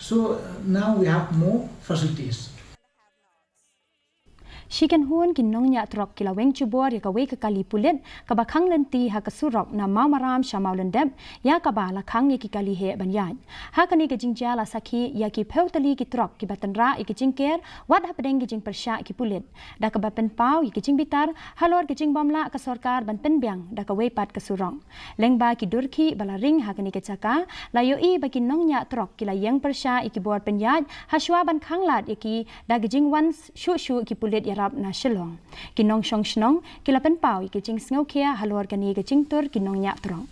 So now we have more facilities. Shikan hun kin Nongñiah Trok kila Weng cubor ya kawe ke kali Pulit ka bakang lenti ha ka Surok na Mawmaram shamau lendep ya ka ba la khang ya ki kali he ban Iaid ha kani ke jingja la sakhi ya ki pheutali ki Trok ki batanra ki jingker wat ha pedeng ki jing persya ki Pulit da ka ba pen pau ki jing bitar halor ki jing bomla ka sarkar ban pen biang da ka we pat ka Surok lengba ki durki bala ring ha kani ke chaka la yo I ba ki Nongñiah Trok kila yang persya ki bor pen Iaid ha shwa ban khang lat ya ki da ki jing wan shu ki Pulit ya rap na Shillong kinong shong shnong kila pen pau ki jing sngo kia halor kani ki jing tur ki Nongñiah Trok